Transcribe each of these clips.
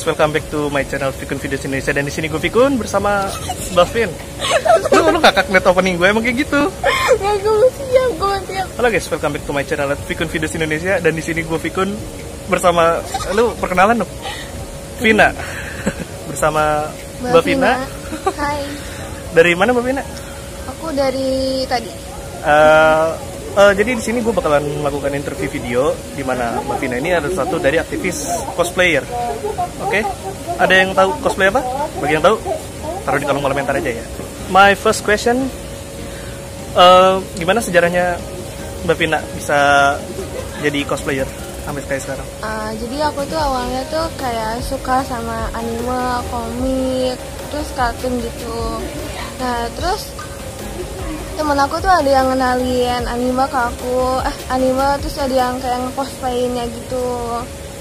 guys, welcome back to my channel Fikun Videos Indonesia. Dan di sini gue Fikun bersama Bavin. Lu kakak net opening gue emang kayak gitu. Nggak, gue siap. Halo guys, welcome back to my channel Fikun Videos Indonesia. Dan di sini gue Fikun bersama, lu perkenalan dong. Vina. Bersama Mbak Vina. Hai. Dari mana Mbak Vina? Aku dari tadi. Jadi di sini gue bakalan melakukan interview video di mana Mbak Vina ini adalah satu dari aktivis cosplayer. Oke? Ada yang tahu cosplay apa? Bagi yang tahu, taruh di kolom komentar aja ya. My first question, gimana sejarahnya Mbak Vina bisa jadi cosplayer sampai kayak sekarang? Jadi aku tuh awalnya tuh kayak suka sama anime, komik, terus kartun gitu. Nah terus temen aku tuh ada yang ngenalin anime ke aku, anime terus ada yang kayak nge-cosplayinnya gitu.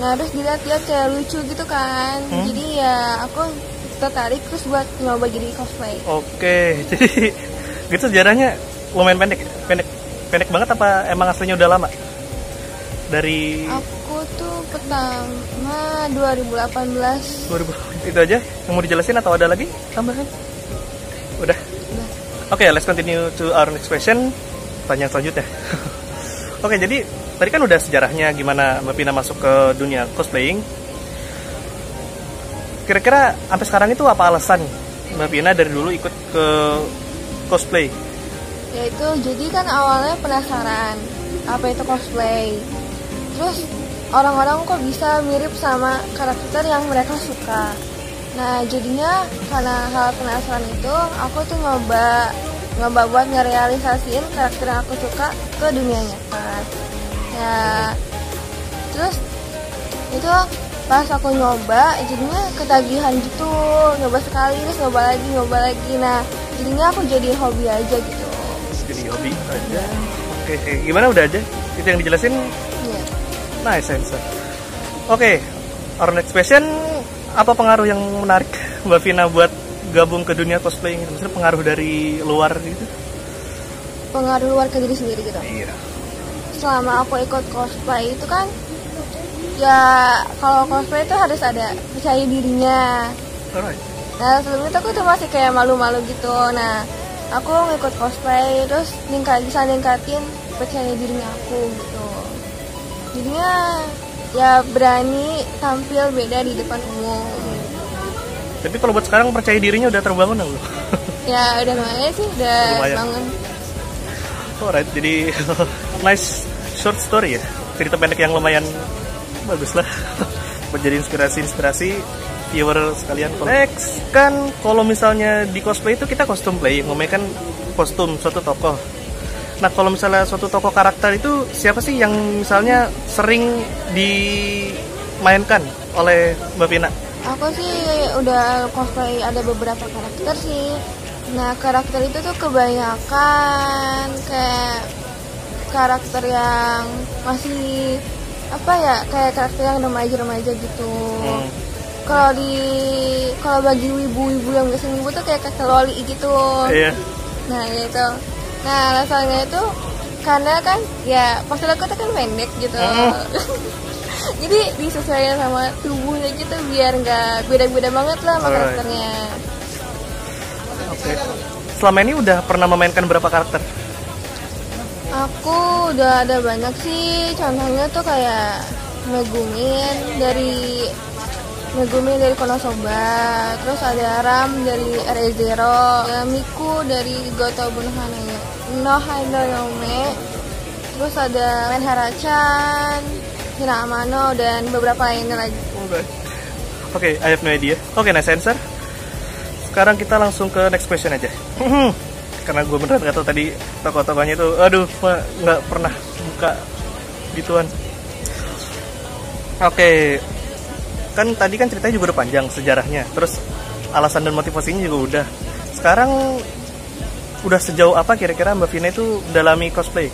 Nah terus dilihat dia kayak lucu gitu kan, jadi ya aku tertarik terus buat nyoba jadi cosplay. Oke, jadi gitu sejarahnya lumayan pendek banget apa emang aslinya udah lama? Dari Aku tuh pertama 2018. 2000 itu aja yang mau dijelasin atau ada lagi tambahan? Udah. Oke, let's continue to our next question. Tanya selanjutnya. Oke, jadi tadi kan udah sejarahnya gimana Mbak Vina masuk ke dunia cosplaying. Kira-kira sampai sekarang itu apa alasan Mbak Vina dari dulu ikut ke cosplay? Ya itu jadi kan awalnya penasaran apa itu cosplay. Terus orang-orang kok bisa mirip sama karakter yang mereka suka. Nah jadinya karena hal penasaran itu aku tuh nyoba buat ngerealisasiin karakter yang aku suka ke dunia nyata. Ya terus itu pas aku nyoba jadinya ketagihan gitu, nyoba sekali terus nyoba lagi. Nah jadinya aku jadi hobi aja gitu. Jadi hobi aja. Oke, gimana udah aja? Itu yang dijelasin? Iya. Nice answer. Oke, our next question. Apa pengaruh yang menarik Mbak Vina buat gabung ke dunia cosplay gitu? Maksudnya pengaruh dari luar gitu? Pengaruh luar ke diri sendiri gitu? Iya. Selama aku ikut cosplay itu kan, ya kalau cosplay itu harus ada percaya dirinya. Alright. Nah sebelum itu aku tuh masih kayak malu-malu gitu. Nah aku ngikut cosplay terus bisa ningkatin percaya dirinya aku gitu. Jadinya ya berani tampil beda di depan umum. Tapi kalau buat sekarang percaya dirinya udah terbangun belum? Ya udah lumayan sih, udah bangun. Alright, jadi nice short story ya. Cerita pendek yang lumayan bagus lah. Buat jadi inspirasi viewer sekalian. Next, kan kalau misalnya di cosplay itu kita costum play, ngomongnya kan kostum suatu tokoh. Nah kalau misalnya suatu tokoh karakter itu siapa sih yang misalnya sering dimainkan oleh Mbak Vina? Aku sih udah cosplay ada beberapa karakter sih. Nah karakter itu tuh kebanyakan kayak karakter yang masih apa ya, kayak karakter yang remaja gitu. Kalau bagi wibu-wibu yang biasa wibu tuh kayak kakek loli gitu. Iya. Nah gitu. Nah alasannya itu karena kan ya postur aku tuh kan pendek gitu. Jadi disesuaikan sama tubuhnya gitu biar nggak beda-beda banget lah sama karakternya. Oke. Selama ini udah pernah memainkan berapa karakter? Aku udah ada banyak sih. Contohnya tuh kayak Megumin dari Konosuba, terus ada Ram dari Re:Zero, Miku dari Gotobu no Hanayome, terus ada Menhara-chan, Hina Amano, dan beberapa lainnya lagi. Oke, I have no idea. Oke, nice answer. Sekarang kita langsung ke next question aja. Karena gue beneran gak tau tadi tokoh-tokohnya itu, aduh, nggak pernah buka gituan. Oke. Kan tadi kan ceritanya juga udah panjang sejarahnya, terus alasan dan motivasinya juga udah. Sekarang udah sejauh apa kira-kira Mbak Vina itu mendalami cosplay?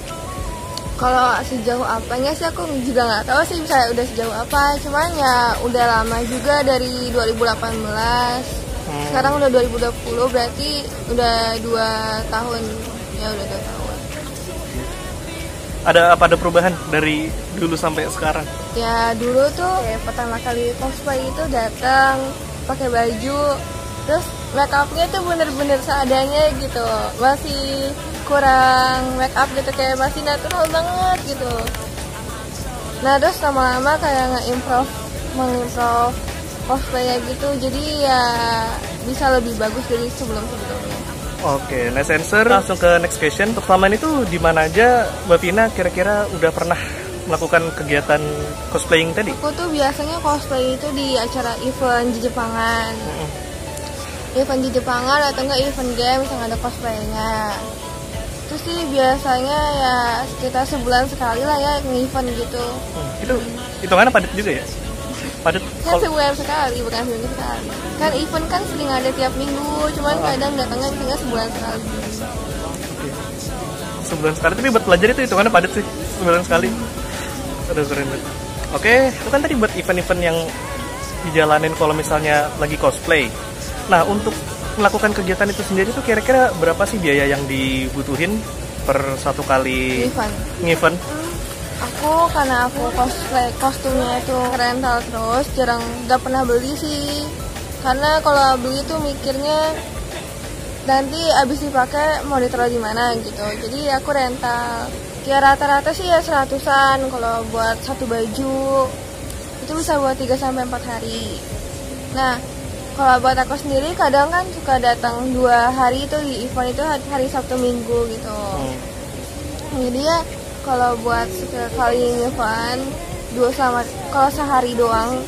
Kalau sejauh apanya sih aku juga nggak tahu sih bisa udah sejauh apa. Cuman ya udah lama juga dari 2018. Sekarang udah 2020 berarti udah 2 tahun. Ya udah 2 tahun. Ada perubahan dari dulu sampai sekarang? Ya dulu tuh kayak pertama kali cosplay itu datang pakai baju, terus make upnya tuh bener-bener seadanya gitu, masih kurang make up gitu, kayak masih natural banget gitu. Nah terus lama-lama kayak mengimprove cosplaynya gitu, jadi ya bisa lebih bagus dari sebelum-sebelumnya. Oke, next answer. Langsung ke next question. Untuk selama ini tuh di mana aja Mbak Vina kira-kira udah pernah melakukan kegiatan cosplaying tadi? Aku tuh biasanya cosplay itu di acara event di Jepangan. Event di Jepangan atau enggak event games yang ada cosplaynya. Terus sih biasanya ya sekitar sebulan sekali lah ya event gitu. Itu hitungannya padat juga ya? Padat Kan sebulan sekali, bukan seminggu sekali. Kan event kan sering ada tiap minggu, cuman kadang datangnya misalnya sebulan sekali. Sebulan sekali, tapi buat pelajar itu hitungannya padat sih, sebulan sekali. Aduh keren banget. Oke, itu kan tadi buat event-event yang dijalanin kalau misalnya lagi cosplay. Nah, untuk melakukan kegiatan itu sendiri tuh kira-kira berapa sih biaya yang dibutuhin per satu kali event? Karena aku cosplay kostumnya itu rental terus, jarang nggak pernah beli sih. Karena kalau beli tuh mikirnya nanti abis dipakai mau ditaruh di mana gitu. Jadi aku rental. Ya rata-rata sih ya 100-an kalau buat satu baju. Itu bisa buat 3-4 hari. Nah, kalau buat aku sendiri kadang kan suka datang 2 hari itu di event itu hari Sabtu Minggu gitu. Jadi ya kalau buat sekali event kalau sehari doang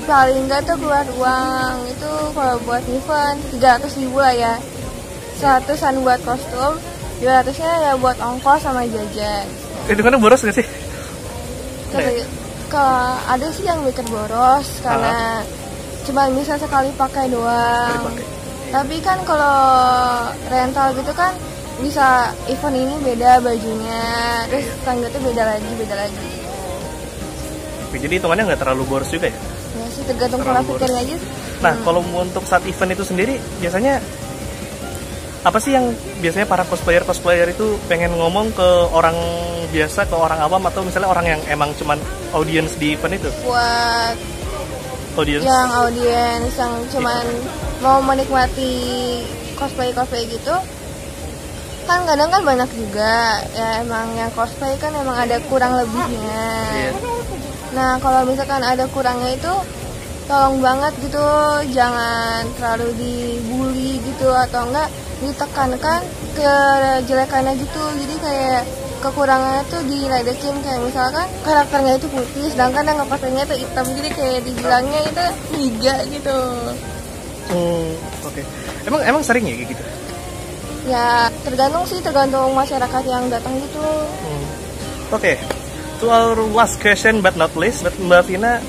paling enggak tuh keluar uang itu kalau buat event 300.000 lah ya, 100-an buat kostum, 200-nya ya buat ongkos sama jajan. Itu kan boros gak sih? Kalau ada sih yang mikir boros karena cuma bisa sekali pakai doang. Tapi kan kalau rental gitu kan bisa event ini beda bajunya, terus tangga tuh beda lagi. Jadi hitungannya nggak terlalu boros juga ya? Ya sih tergantung pola pikirnya aja. Nah kalau untuk saat event itu sendiri biasanya apa sih yang biasanya para cosplayer itu pengen ngomong ke orang biasa, ke orang awam, atau misalnya orang yang emang cuman audiens di event itu? Buat audiens yang cuman mau menikmati cosplay gitu. Kan kadang kan banyak juga ya emang yang cosplay kan emang ada kurang lebihnya. Nah kalau misalkan ada kurangnya itu tolong banget gitu, jangan terlalu dibully gitu atau enggak ditekankan kejelekannya gitu. Jadi kayak kekurangannya tuh diledekin, kayak misalkan karakternya itu putih sedangkan yang cosplaynya itu hitam, jadi kayak dibilangnya itu niga gitu. Oke. Emang sering ya kayak gitu? Ya tergantung masyarakat yang datang gitu. Oke. To our last question but not least, Mbak Vina,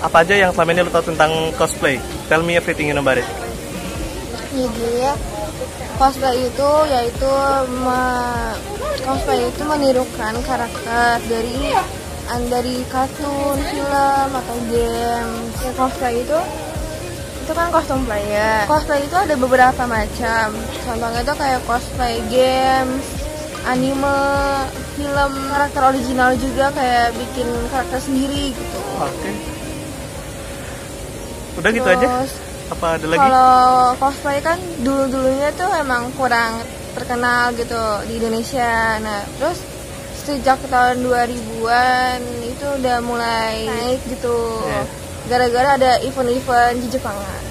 apa aja yang selama ini lo tahu tentang cosplay? Tell me everything you know about it. Jadi cosplay itu cosplay itu menirukan karakter dari kartun, film atau game. Ya, cosplay itu kan kostum player. Cosplay itu ada beberapa macam. Contohnya itu kayak cosplay games, anime, film, karakter original juga kayak bikin karakter sendiri gitu. Oke. Udah gitu aja? Apa ada lagi? Kalau cosplay kan dulunya tuh emang kurang terkenal gitu di Indonesia. Nah, terus sejak tahun 2000-an itu udah mulai naik gitu. Gara-gara ada event-event di Jepangan.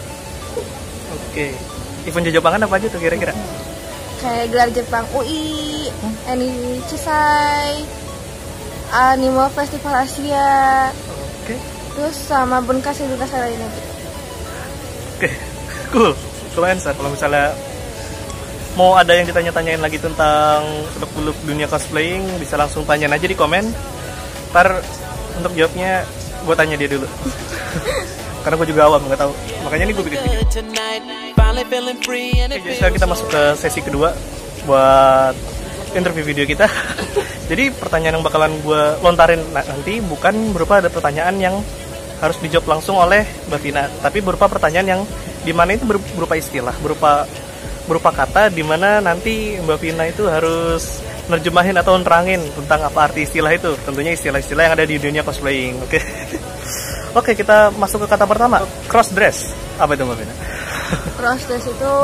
Oke. Event di Jepangan apa aja tuh kira-kira? Kayak gelar Jepang UI, Anime Cisai, Anime Festival Asia. Oke. Terus sama Bunkas lainnya gitu. Oke, cool. Answer. Kalau misalnya mau ada yang ditanya-tanyain lagi tentang seluk-beluk dunia cosplaying, bisa langsung tanyain aja di komen. Ntar untuk jawabnya gue tanya dia dulu. Karena gue juga awam, nggak tahu. Makanya ini gue bikin video. Jadi sekarang kita masuk ke sesi kedua buat interview video kita. Jadi pertanyaan yang bakalan gue lontarin nanti bukan berupa ada pertanyaan yang harus dijawab langsung oleh Mbak Vina, tapi berupa pertanyaan yang dimana itu berupa istilah, berupa kata, dimana nanti Mbak Vina itu harus nerjemahin atau nerangin tentang apa arti istilah itu. Tentunya istilah-istilah yang ada di dunia cosplaying. Oke. Oke, kita masuk ke kata pertama, cross dress. Apa itu Mbak Vina? Cross dress itu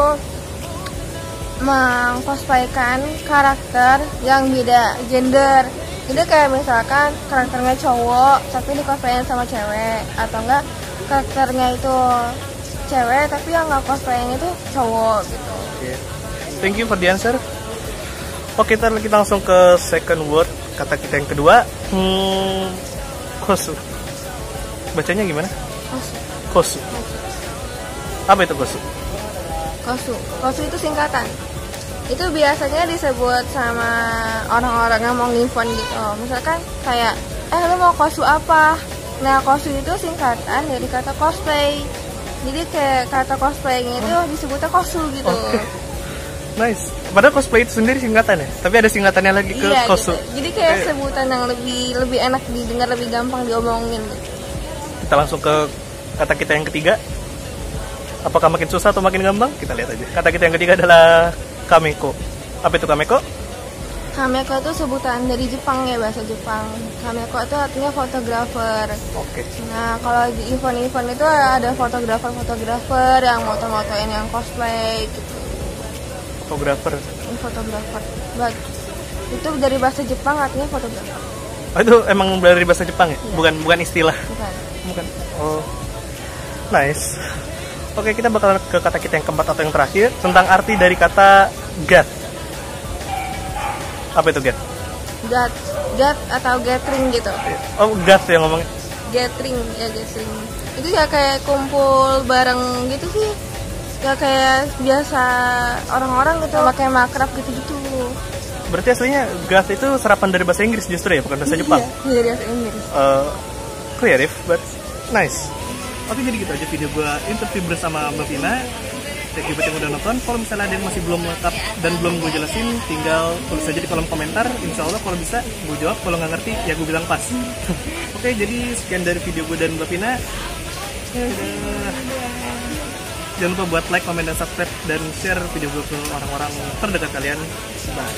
mengcosplaykan karakter yang beda gender. Jadi kayak misalkan karakternya cowok tapi di-cosplayin sama cewek, atau enggak karakternya itu cewek tapi yang nggak cosplayin itu cowok gitu. Okay. Thank you for the answer. Oke, kita langsung ke second word, kata kita yang kedua. Kosu. Bacanya gimana? Kosu. Apa itu kosu? Kosu itu singkatan. Itu biasanya disebut sama orang-orang yang mau nginfon gitu. Misalkan kayak, lu mau kosu apa? Nah, kosu itu singkatan dari kata cosplay. Jadi kayak kata cosplaying itu disebutnya kosu gitu. Okay. Nice. Padahal cosplay itu sendiri singkatan ya? Tapi ada singkatannya lagi ke kosu. Gitu. Jadi kayak sebutan yang lebih enak didengar, lebih gampang diomongin gitu. Kita langsung ke kata kita yang ketiga. Apakah makin susah atau makin gampang? Kita lihat aja. Kata kita yang ketiga adalah kameko. Apa itu kameko? Kameko itu sebutan dari Jepang ya, bahasa Jepang. Kameko itu artinya fotografer. Oke. Nah, kalau di event-event itu ada fotografer yang moto-motoin yang cosplay gitu. Fotografer. Itu dari bahasa Jepang artinya fotografer. Oh, itu emang dari bahasa Jepang ya? Iya. Bukan istilah. Bukan. Oh. Nice. Oke, kita bakal ke kata kita yang keempat atau yang terakhir tentang arti dari kata goth. Apa itu goth? Goth atau gathering gitu. Oh, goth yang ngomongnya. Gathering. Itu ya kayak kumpul bareng gitu sih. Ya kayak biasa orang-orang gitu pakai makrab gitu-gitu. Berarti aslinya goth itu serapan dari bahasa Inggris justru ya, bukan bahasa Jepang? Iya, dari bahasa Inggris. Creative, but nice. Oke, jadi gitu aja video gue interview bersama Mbak Vina. Thank you buat yang udah nonton. Kalau misalnya ada yang masih belum lengkap dan belum gue jelasin, tinggal tulis aja di kolom komentar. Insya Allah kalau bisa gue jawab, kalau nggak ngerti ya gue bilang pas. Oke, jadi sekian dari video gue dan Mbak Vina. Jangan lupa buat like, comment, dan subscribe, dan share video gue ke orang-orang terdekat kalian. Bye.